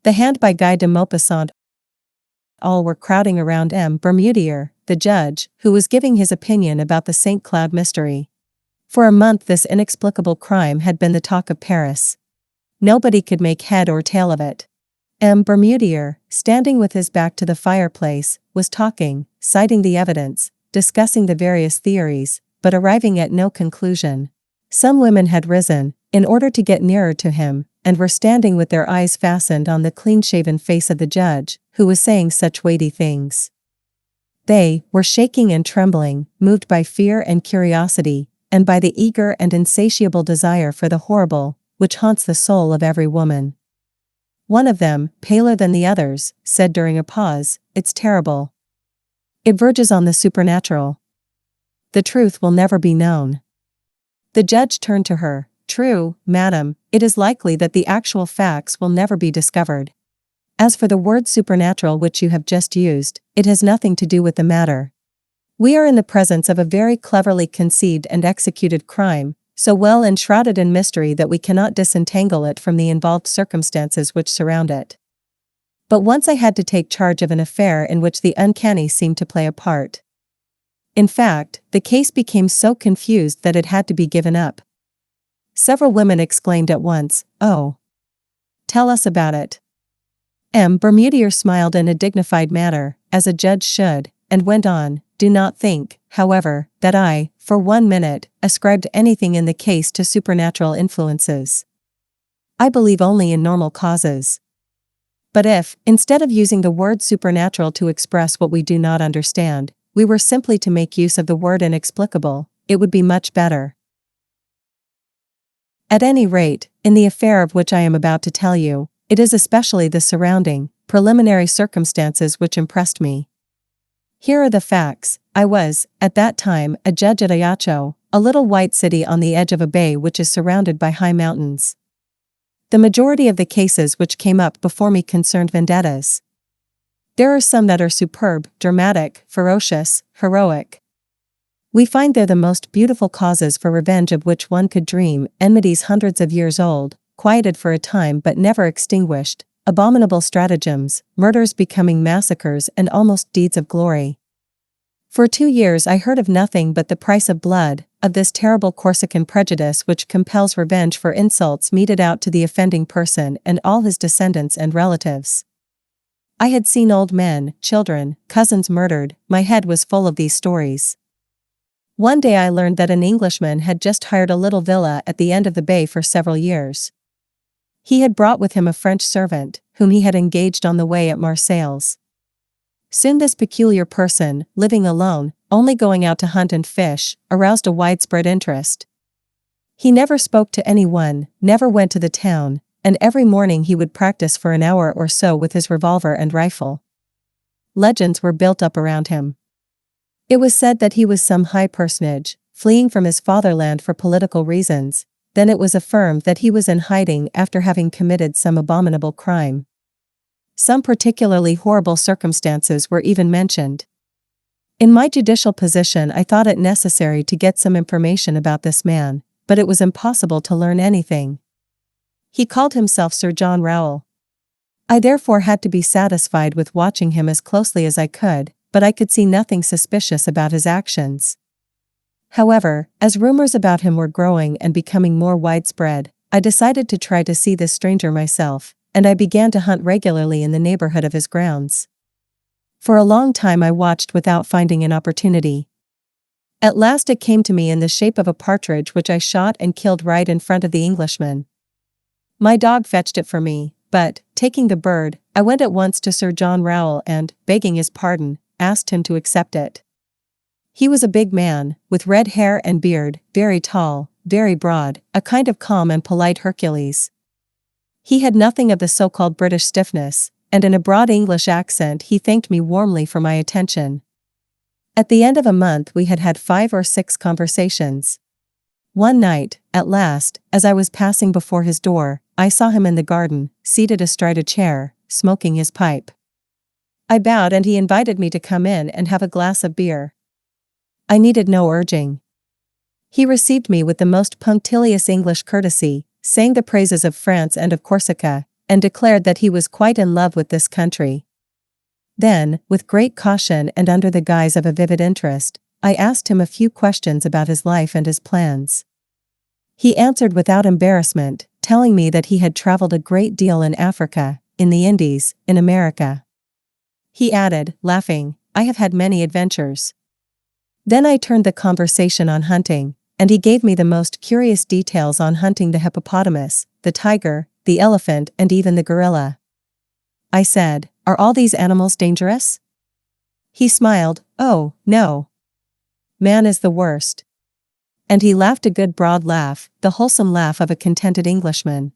The Hand by Guy De Maupassant. All were crowding around M. Bermudier, the judge, who was giving his opinion about the St. Cloud mystery. For a month this inexplicable crime had been the talk of Paris. Nobody could make head or tail of it. M. Bermudier, standing with his back to the fireplace, was talking, citing the evidence, discussing the various theories, but arriving at no conclusion. Some women had risen, in order to get nearer to him, and were standing with their eyes fastened on the clean-shaven face of the judge, who was saying such weighty things. They were shaking and trembling, moved by fear and curiosity, and by the eager and insatiable desire for the horrible, which haunts the soul of every woman. One of them, paler than the others, said during a pause, "It's terrible. It verges on the supernatural. The truth will never be known." The judge turned to her. "True, madam, it is likely that the actual facts will never be discovered. As for the word supernatural which you have just used, it has nothing to do with the matter. We are in the presence of a very cleverly conceived and executed crime, so well enshrouded in mystery that we cannot disentangle it from the involved circumstances which surround it. But once I had to take charge of an affair in which the uncanny seemed to play a part. In fact, the case became so confused that it had to be given up." Several women exclaimed at once, "Oh! Tell us about it." M. Bermudier smiled in a dignified manner, as a judge should, and went on, "Do not think, however, that I, for 1 minute, ascribed anything in the case to supernatural influences. I believe only in normal causes. But if, instead of using the word supernatural to express what we do not understand, we were simply to make use of the word inexplicable, it would be much better. At any rate, in the affair of which I am about to tell you, it is especially the surrounding, preliminary circumstances which impressed me. Here are the facts. I was, at that time, a judge at Ajaccio, a little white city on the edge of a bay which is surrounded by high mountains. The majority of the cases which came up before me concerned vendettas. There are some that are superb, dramatic, ferocious, heroic. We find there the most beautiful causes for revenge of which one could dream, enmities hundreds of years old, quieted for a time but never extinguished, abominable stratagems, murders becoming massacres and almost deeds of glory. For 2 years I heard of nothing but the price of blood, of this terrible Corsican prejudice which compels revenge for insults meted out to the offending person and all his descendants and relatives. I had seen old men, children, cousins murdered. My head was full of these stories. One day I learned that an Englishman had just hired a little villa at the end of the bay for several years. He had brought with him a French servant, whom he had engaged on the way at Marseilles. Soon this peculiar person, living alone, only going out to hunt and fish, aroused a widespread interest. He never spoke to anyone, never went to the town, and every morning he would practice for an hour or so with his revolver and rifle. Legends were built up around him. It was said that he was some high personage, fleeing from his fatherland for political reasons. Then it was affirmed that he was in hiding after having committed some abominable crime. Some particularly horrible circumstances were even mentioned. In my judicial position I thought it necessary to get some information about this man, but it was impossible to learn anything. He called himself Sir John Rowell. I therefore had to be satisfied with watching him as closely as I could, but I could see nothing suspicious about his actions. However, as rumors about him were growing and becoming more widespread, I decided to try to see this stranger myself, and I began to hunt regularly in the neighborhood of his grounds. For a long time I watched without finding an opportunity. At last it came to me in the shape of a partridge which I shot and killed right in front of the Englishman. My dog fetched it for me, but, taking the bird, I went at once to Sir John Rowell and, begging his pardon, asked him to accept it. He was a big man, with red hair and beard, very tall, very broad, a kind of calm and polite Hercules. He had nothing of the so-called British stiffness, and in a broad English accent he thanked me warmly for my attention. At the end of a month we had had 5 or 6 conversations. One night, at last, as I was passing before his door, I saw him in the garden, seated astride a chair, smoking his pipe. I bowed and he invited me to come in and have a glass of beer. I needed no urging. He received me with the most punctilious English courtesy, sang the praises of France and of Corsica, and declared that he was quite in love with this country. Then, with great caution and under the guise of a vivid interest, I asked him a few questions about his life and his plans. He answered without embarrassment, telling me that he had traveled a great deal in Africa, in the Indies, in America. He added, laughing, "I have had many adventures." Then I turned the conversation on hunting, and he gave me the most curious details on hunting the hippopotamus, the tiger, the elephant, and even the gorilla. I said, "Are all these animals dangerous?" He smiled, "Oh, no. Man is the worst." And he laughed a good broad laugh, the wholesome laugh of a contented Englishman.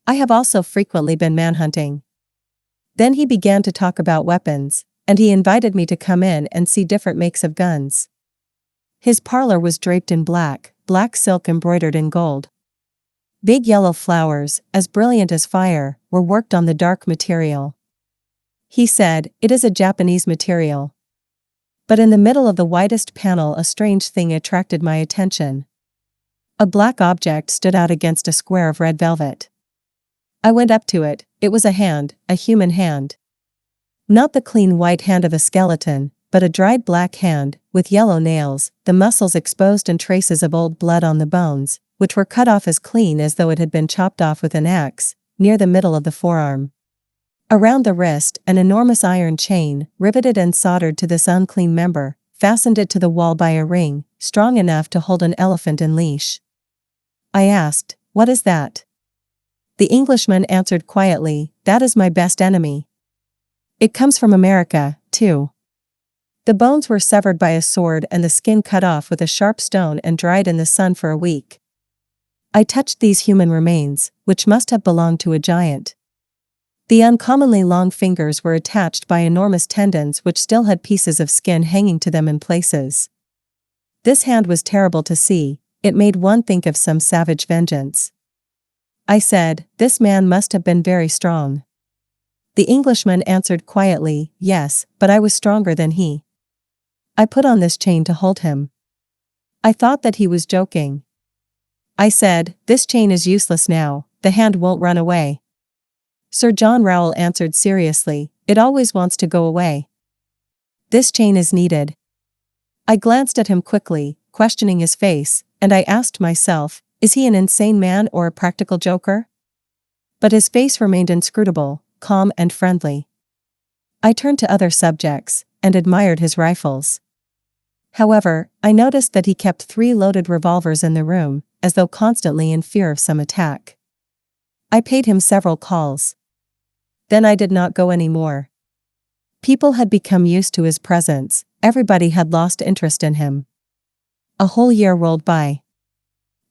I have also frequently been manhunting. Then he began to talk about weapons, and he invited me to come in and see different makes of guns. His parlor was draped in black silk embroidered in gold. Big yellow flowers, as brilliant as fire, were worked on the dark material. He said, "It is a Japanese material." But in the middle of the widest panel a strange thing attracted my attention. A black object stood out against a square of red velvet. I went up to it. It was a hand, a human hand. Not the clean white hand of a skeleton, but a dried black hand, with yellow nails, the muscles exposed and traces of old blood on the bones, which were cut off as clean as though it had been chopped off with an axe, near the middle of the forearm. Around the wrist, an enormous iron chain, riveted and soldered to this unclean member, fastened it to the wall by a ring, strong enough to hold an elephant in leash. I asked, "What is that?" The Englishman answered quietly, "That is my best enemy. It comes from America, too." The bones were severed by a sword and the skin cut off with a sharp stone and dried in the sun for a week. I touched these human remains, which must have belonged to a giant. The uncommonly long fingers were attached by enormous tendons which still had pieces of skin hanging to them in places. This hand was terrible to see, it made one think of some savage vengeance. I said, "This man must have been very strong." The Englishman answered quietly, "Yes, but I was stronger than he. I put on this chain to hold him." I thought that he was joking. I said, "This chain is useless now, the hand won't run away." Sir John Rowell answered seriously, "It always wants to go away. This chain is needed." I glanced at him quickly, questioning his face, and I asked myself, is he an insane man or a practical joker? But his face remained inscrutable, calm and friendly. I turned to other subjects, and admired his rifles. However, I noticed that he kept 3 loaded revolvers in the room, as though constantly in fear of some attack. I paid him several calls. Then I did not go any more. People had become used to his presence, everybody had lost interest in him. A whole year rolled by.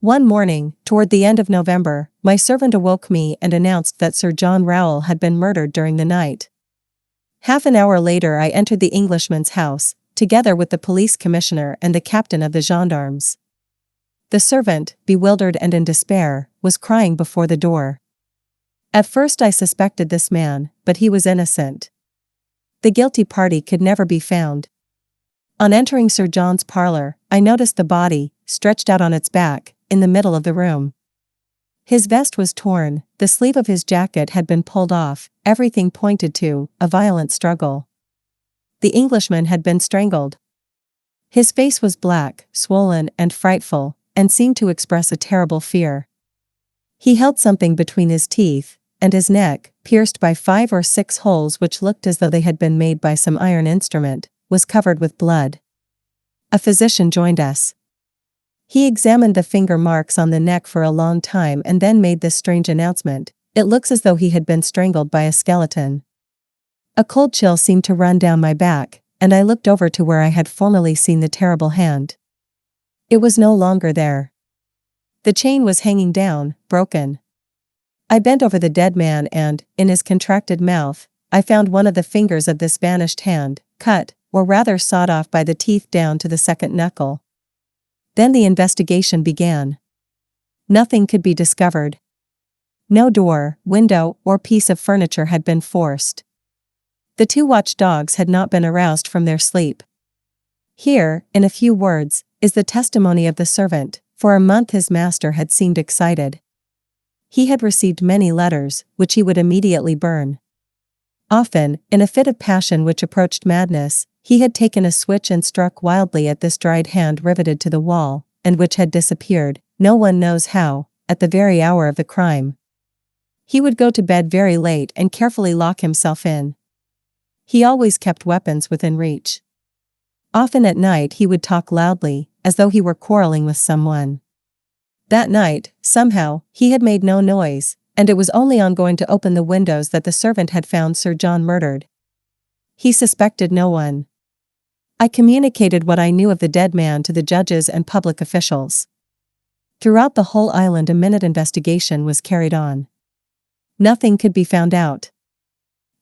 One morning, toward the end of November, my servant awoke me and announced that Sir John Rowell had been murdered during the night. Half an hour later I entered the Englishman's house, together with the police commissioner and the captain of the gendarmes. The servant, bewildered and in despair, was crying before the door. At first I suspected this man, but he was innocent. The guilty party could never be found. On entering Sir John's parlor, I noticed the body, stretched out on its back, in the middle of the room. His vest was torn, the sleeve of his jacket had been pulled off, everything pointed to a violent struggle. The Englishman had been strangled. His face was black, swollen and frightful, and seemed to express a terrible fear. He held something between his teeth, and his neck, pierced by 5 or 6 holes which looked as though they had been made by some iron instrument, was covered with blood. A physician joined us. He examined the finger marks on the neck for a long time and then made this strange announcement, "It looks as though he had been strangled by a skeleton." A cold chill seemed to run down my back, and I looked over to where I had formerly seen the terrible hand. It was no longer there. The chain was hanging down, broken. I bent over the dead man and, in his contracted mouth, I found one of the fingers of this vanished hand, cut, or rather sawed off by the teeth down to the second knuckle. Then the investigation began. Nothing could be discovered. No door, window, or piece of furniture had been forced. The 2 watchdogs had not been aroused from their sleep. Here, in a few words, is the testimony of the servant. For a month his master had seemed excited. He had received many letters, which he would immediately burn. Often, in a fit of passion which approached madness, he had taken a switch and struck wildly at this dried hand riveted to the wall, and which had disappeared, no one knows how, at the very hour of the crime. He would go to bed very late and carefully lock himself in. He always kept weapons within reach. Often at night he would talk loudly, as though he were quarreling with someone. That night, somehow, he had made no noise, and it was only on going to open the windows that the servant had found Sir John murdered. He suspected no one. I communicated what I knew of the dead man to the judges and public officials. Throughout the whole island a minute investigation was carried on. Nothing could be found out.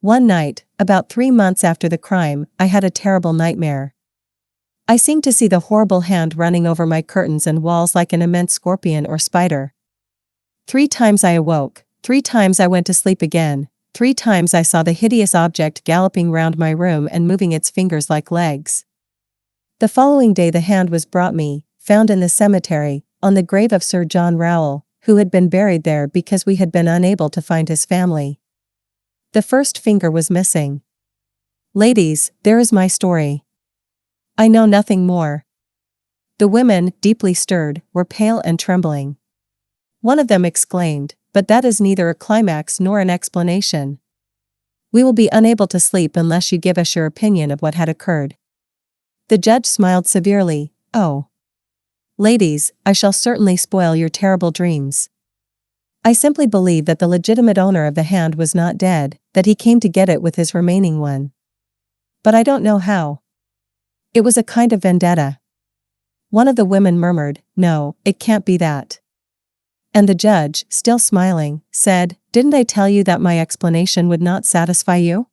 One night, about 3 months after the crime, I had a terrible nightmare. I seemed to see the horrible hand running over my curtains and walls like an immense scorpion or spider. 3 times I awoke, 3 times I went to sleep again, 3 times I saw the hideous object galloping round my room and moving its fingers like legs. The following day the hand was brought me, found in the cemetery, on the grave of Sir John Rowell, who had been buried there because we had been unable to find his family. The first finger was missing. Ladies, there is my story. I know nothing more. The women, deeply stirred, were pale and trembling. One of them exclaimed, "But that is neither a climax nor an explanation. We will be unable to sleep unless you give us your opinion of what had occurred." The judge smiled severely. "Oh, ladies, I shall certainly spoil your terrible dreams. I simply believe that the legitimate owner of the hand was not dead, that he came to get it with his remaining one. But I don't know how. It was a kind of vendetta." One of the women murmured, "No, it can't be that." And the judge, still smiling, said, "Didn't I tell you that my explanation would not satisfy you?